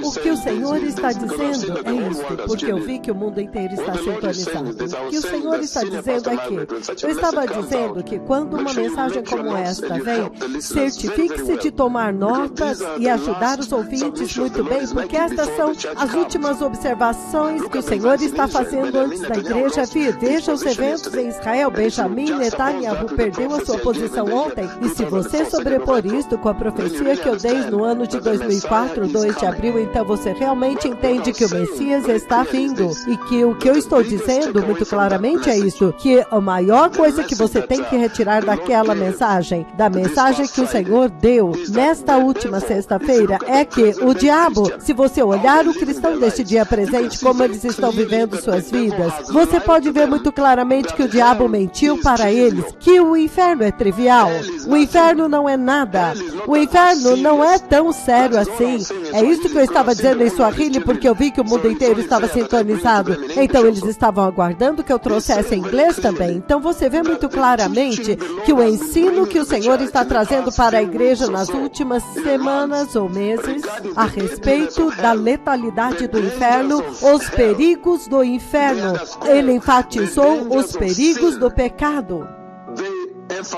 O que o Senhor está dizendo é isto, porque eu vi que o mundo inteiro está sintonizado. O que o Senhor está dizendo é que eu estava dizendo que quando uma mensagem como esta vem, certifique-se de tomar notas e ajudar os ouvintes muito bem, porque estas são as últimas observações que o Senhor está fazendo antes da igreja vir. Veja os eventos em Israel. Benjamin Netanyahu perdeu a sua posição ontem, e se você sobrepor isto com a profecia que eu dei no ano de 2004, 2 de abril, então você realmente entende que o Messias está vindo, e que o que eu estou dizendo muito claramente é isso, que a maior coisa que você tem que retirar daquela mensagem, da mensagem que o Senhor deu nesta última sexta-feira, é que o diabo, se você olhar o cristão deste dia presente, como eles estão vivendo suas vidas, você pode ver muito claramente que o diabo mentiu para eles, que o inferno é trivial. O inferno não é nada. O inferno não é tão sério assim. É isso que eu estava dizendo em Swahili, porque eu vi que o mundo inteiro estava sintonizado. Então eles estavam aguardando que eu trouxesse em inglês também. Então você vê muito claramente que o ensino que o Senhor está trazendo para a igreja nas últimas semanas ou meses, a respeito da letalidade do inferno, os perigos do inferno. Ele enfatizou os perigos do pecado.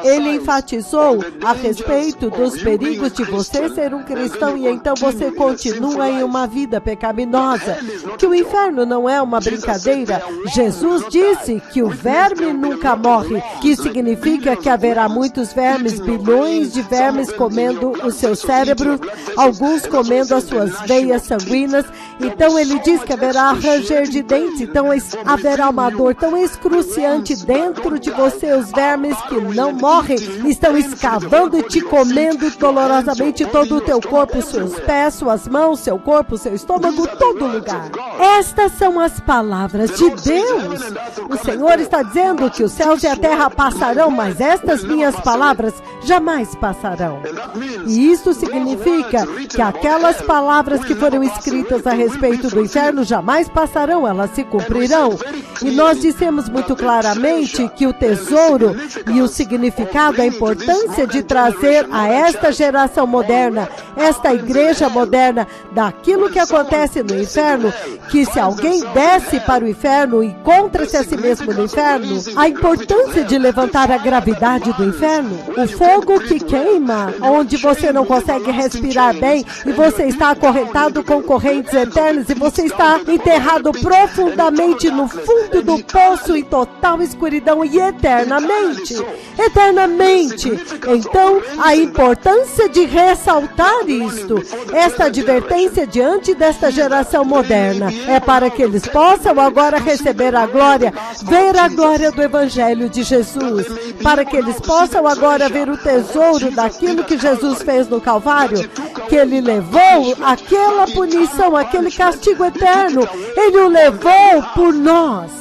Ele enfatizou a respeito dos perigos de você ser um cristão e então você continua em uma vida pecaminosa. Que o inferno não é uma brincadeira. Jesus disse que o verme nunca morre, que significa que haverá muitos vermes, bilhões de vermes comendo o seu cérebro, alguns comendo as suas veias sanguíneas. Então ele diz que haverá ranger de dentes, então haverá uma dor tão excruciante dentro de você. Os vermes que não morrem estão escavando e te comendo dolorosamente todo o teu corpo, seus pés, suas mãos, seu corpo, seu estômago, todo lugar. Estas são as palavras de Deus. O Senhor está dizendo que os céus e a terra passarão, mas estas minhas palavras jamais passarão. E isso significa que aquelas palavras que foram escritas a respeito do inferno jamais passarão, elas se cumprirão. E nós dissemos muito claramente que o tesouro e o significado, a importância de trazer a esta geração moderna, esta igreja moderna, daquilo que acontece no inferno, que se alguém desce para o inferno e encontra-se a si mesmo no inferno, a importância de levantar a gravidade do inferno, o fogo que queima, onde você não consegue respirar bem e você está acorrentado com correntes eternas e você está enterrado profundamente no fundo do poço em total escuridão e eternamente. Então, a importância de ressaltar isto, esta advertência diante desta geração moderna, é para que eles possam agora receber a glória, ver a glória do Evangelho de Jesus, para que eles possam agora ver o tesouro daquilo que Jesus fez no Calvário, que Ele levou aquela punição, aquele castigo eterno, Ele o levou por nós.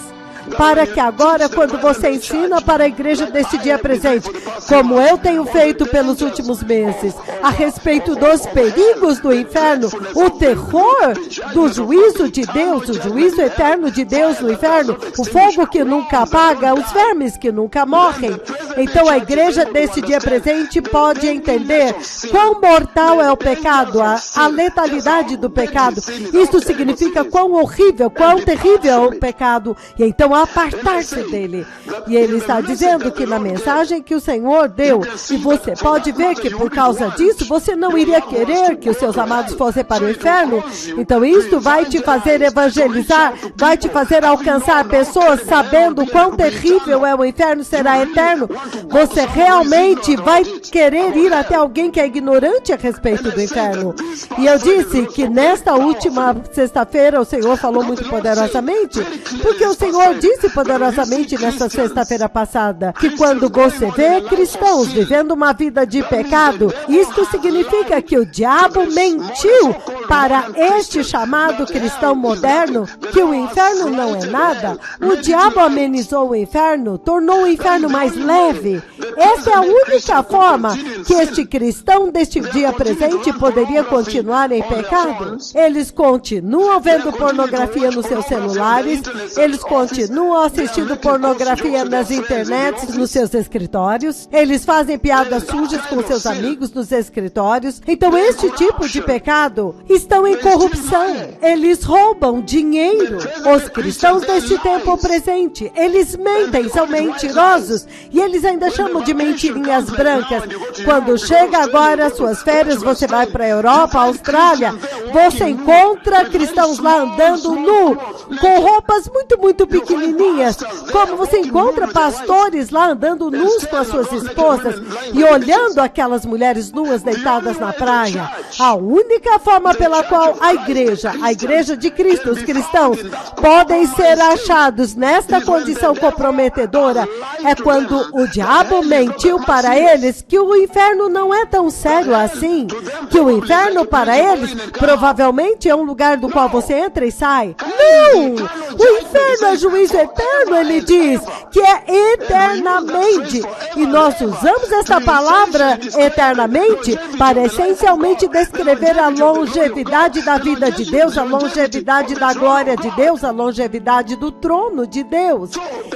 Para que agora, quando você ensina para a igreja deste dia presente, como eu tenho feito pelos últimos meses, a respeito dos perigos do inferno, o terror do juízo de Deus, o juízo eterno de Deus no inferno, o fogo que nunca apaga, os vermes que nunca morrem. Então a igreja desse dia presente pode entender quão mortal é o pecado, a letalidade do pecado. Isso significa quão horrível, quão terrível é o pecado. E então apartar-se dele. E ele está dizendo que na mensagem que o Senhor deu, e você pode ver que por causa disso, você não iria querer que os seus amados fossem para o inferno. Então isto vai te fazer evangelizar, vai te fazer alcançar pessoas sabendo quão terrível é o inferno, será eterno. Você realmente vai querer ir até alguém que é ignorante a respeito do inferno. E eu disse que nesta última sexta-feira o Senhor falou muito poderosamente, porque o Senhor disse poderosamente nesta sexta-feira passada, que quando você vê cristãos vivendo uma vida de pecado, isto significa que o diabo mentiu para este chamado cristão moderno, que o inferno não é nada. O diabo amenizou o inferno, tornou o inferno mais leve. Essa é a única forma que este cristão deste dia presente poderia continuar em pecado. Eles continuam vendo pornografia nos seus celulares, eles continuam assistindo pornografia nas internets, nos seus escritórios, eles fazem piadas sujas com seus amigos nos escritórios. Então, este tipo de pecado estão em corrupção. Eles roubam dinheiro. Os cristãos deste tempo presente, eles mentem, são mentirosos, e eles ainda chamam de mentirinhas brancas. Quando chega agora as suas férias, você vai para a Europa, Austrália, você encontra cristãos lá andando nu, com roupas muito pequenininhas, como você encontra pastores lá andando nus com as suas esposas e olhando aquelas mulheres nuas deitadas na praia. A única forma pela qual a igreja de Cristo, os cristãos, podem ser achados nesta condição comprometedora é quando o diabo mentiu para eles que o inferno não é tão sério assim, que o inferno para eles provavelmente é um lugar do qual você entra e sai. Não! O inferno é juízo eterno, ele diz, que é eternamente. E nós usamos essa palavra eternamente para essencialmente descrever a longevidade da vida de Deus, a longevidade da glória de Deus, a longevidade do trono de Deus.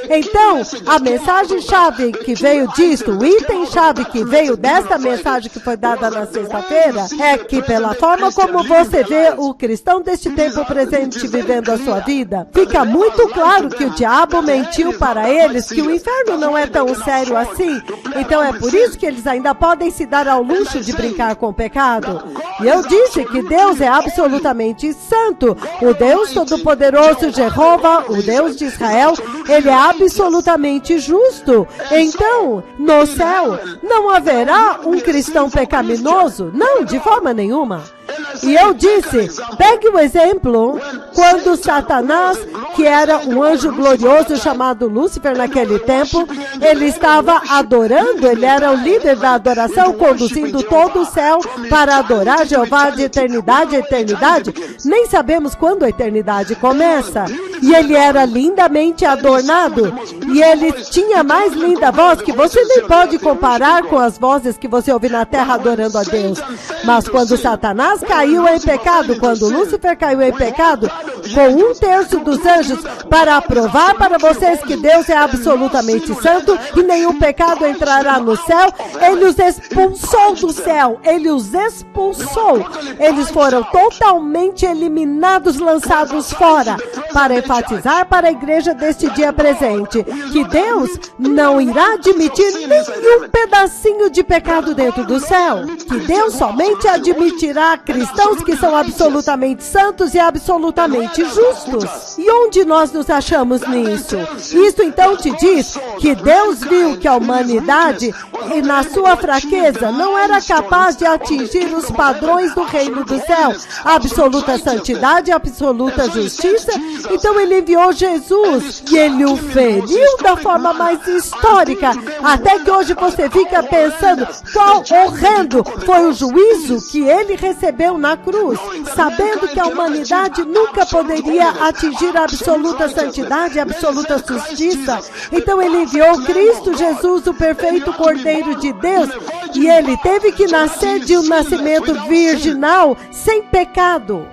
Então, a mensagem-chave que veio disso, o item-chave que veio desta mensagem que foi dada na sexta-feira, é que pela forma como você vê o cristão deste tempo presente vivendo a sua vida, fica muito claro que o diabo mentiu para eles que o inferno não é tão sério assim. Então é por isso que eles ainda podem se dar ao luxo de brincar com o pecado. E eu disse que Deus é absolutamente santo. O Deus Todo-Poderoso, Jeová, o Deus de Israel, ele é absolutamente justo. Então, no céu, não haverá um cristão pecaminoso? Não, de forma nenhuma. E eu disse, pegue o exemplo, quando Satanás, que era um anjo glorioso chamado Lúcifer naquele tempo, ele estava adorando, ele era o líder da adoração, conduzindo todo o céu para adorar Jeová de eternidade a eternidade. Nem sabemos quando a eternidade começa. E ele era lindamente adornado, e ele tinha mais linda voz que você nem pode comparar com as vozes que você ouve na terra adorando a Deus. Mas quando Satanás caiu em pecado, quando Lúcifer caiu em pecado, com 1/3 dos anjos, para provar para vocês que Deus é absolutamente santo e nenhum pecado entrará no céu, ele os expulsou do céu, ele os expulsou. Eles foram totalmente eliminados, lançados fora, para enfatizar para a igreja deste dia presente, que Deus não irá admitir nenhum pedacinho de pecado dentro do céu, que Deus somente admitirá cristãos que são absolutamente santos e absolutamente justos. E onde nós nos achamos nisso? Isso então te diz que Deus viu que a humanidade, e na sua fraqueza, não era capaz de atingir os padrões do reino do céu, absoluta santidade, absoluta justiça. Então ele enviou Jesus, e ele o feriu da forma mais histórica, até que hoje você fica pensando qual horrendo foi o juízo que ele recebeu na cruz, sabendo que a humanidade nunca poderia atingir a absoluta santidade, a absoluta justiça. Então ele enviou Cristo Jesus, o perfeito Cordeiro de Deus, e ele teve que nascer de um nascimento virginal sem pecado.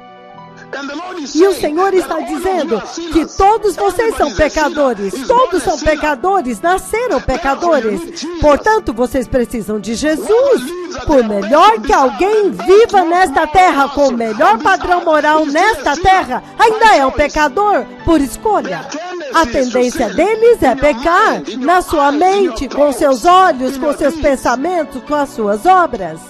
E o Senhor está dizendo que todos vocês são pecadores, todos são pecadores, nasceram pecadores. Portanto, vocês precisam de Jesus. Por melhor que alguém viva nesta terra, com o melhor padrão moral nesta terra, ainda é um pecador por escolha. A tendência deles é pecar na sua mente, com seus olhos, com seus pensamentos, com as suas obras.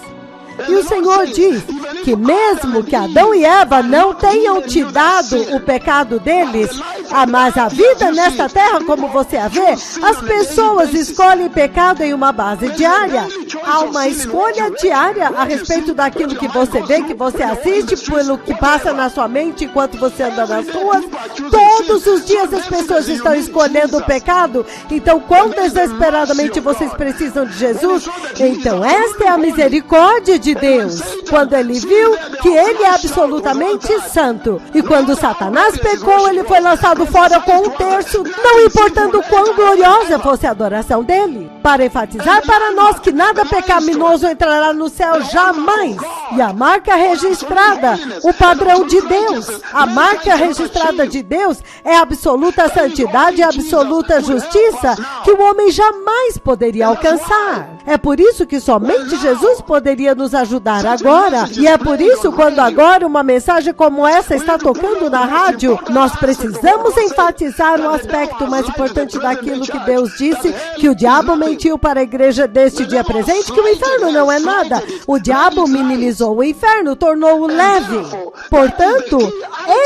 E o Senhor diz que mesmo que Adão e Eva não tenham te dado o pecado deles, mas a vida nesta terra, como você a vê, as pessoas escolhem pecado em uma base diária. há uma escolha diária a respeito daquilo que você vê, que você assiste, pelo que passa na sua mente enquanto você anda nas ruas. Todos os dias as pessoas estão escolhendo o pecado. Então, quão desesperadamente vocês precisam de Jesus? Então, esta é a misericórdia de Deus. Quando ele viu que ele é absolutamente santo. E quando Satanás pecou, ele foi lançado fora com um terço, não importando quão gloriosa fosse a adoração dele. Para enfatizar para nós que nada pecaminoso entrará no céu jamais. E a marca registrada, o padrão de Deus. A marca registrada de Deus é a absoluta santidade e a absoluta justiça que o homem jamais poderia alcançar. É por isso que somente Jesus poderia nos ajudar agora. E é por isso, quando agora uma mensagem como essa está tocando na rádio, nós precisamos enfatizar um aspecto mais importante daquilo que Deus disse, que o diabo mentiu para a igreja deste dia presente, que o inferno não é nada. O diabo minimizou o inferno, tornou-o leve. Portanto,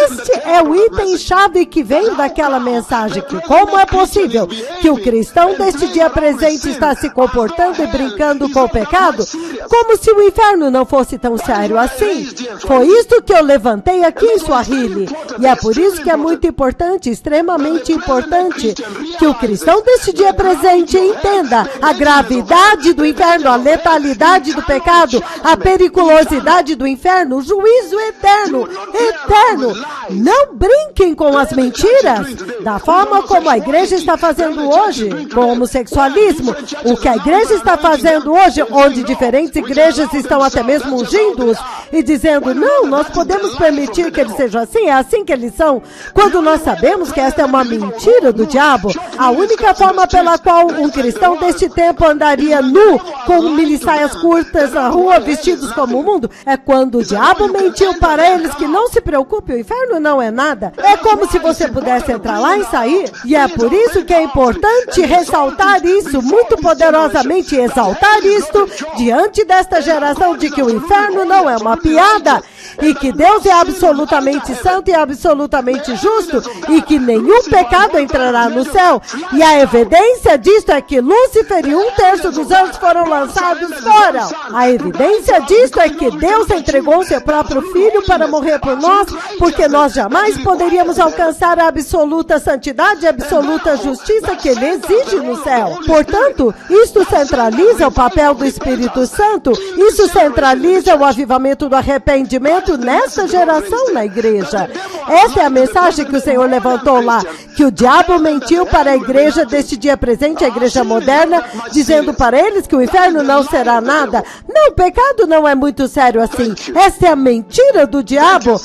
este é o item-chave que veio daquela mensagem, que como é possível que o cristão deste dia presente está se comportando e brincando com o pecado, como se o inferno não fosse tão sério assim. Foi isto que eu levantei aqui em Swahili. E é por isso que é muito importante, extremamente importante, que o cristão deste dia presente entenda a gravidade do inferno, a letalidade do pecado, a periculosidade do inferno, o juízo eterno, eterno. Não brinquem com as mentiras, da forma como a igreja está fazendo hoje, com o homossexualismo. O que a igreja está fazendo hoje, onde diferentes igrejas estão até mesmo ungindo-os e dizendo, não, nós podemos permitir que eles sejam assim, é assim que eles são, quando nós sabemos que esta é uma mentira do diabo. A única forma pela qual um cristão deste tempo andaria nu, com milissaias curtas na rua, vestidos como o mundo, é quando o diabo mentiu para eles que não se preocupe, o inferno não é nada. É como se você pudesse entrar lá e sair. E é por isso que é importante ressaltar isso, muito poderosamente exaltar isto, diante desta geração de que o inferno não é uma piada, e que Deus é absolutamente santo e absolutamente justo, e que nenhum pecado entrará no céu. E a evidência disto é que Lúcifer e 1/3 dos anjos foram lançados fora. A evidência disto é que Deus entregou seu próprio Filho para morrer por nós, porque nós jamais poderíamos alcançar a absoluta santidade e a absoluta justiça que Ele exige no céu. Portanto, isto centraliza o papel do Espírito Santo, isso centraliza o avivamento do arrependimento nessa geração na igreja. Essa é a mensagem que o Senhor levantou lá, que o diabo mentiu para a igreja deste dia presente, a igreja moderna, dizendo para eles que o inferno não será nada. Não, o pecado não é muito sério assim. Essa é a mentira do diabo.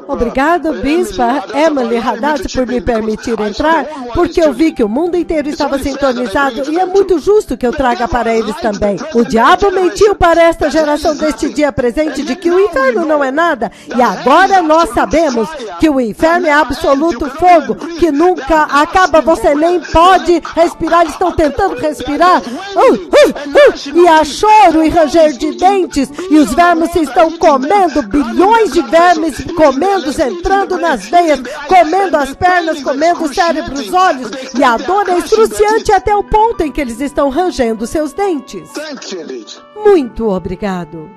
Obrigado, Bispa Emily Haddad, por me permitir entrar, porque eu vi que o mundo inteiro estava sintonizado e é muito justo que eu traga para eles também. O diabo mentiu para esta geração deste dia presente de que o inferno não é nada, e agora nós sabemos que o inferno é absoluto fogo, que nunca acaba, você nem pode respirar, eles estão tentando respirar, e há choro e ranger de dentes, e os vermes se estão comendo, bilhões de vermes comendo, entrando nas veias, comendo as pernas, comendo o cérebro, os olhos, e a dor é excruciante até o ponto em que eles estão rangendo seus dentes. Muito obrigado.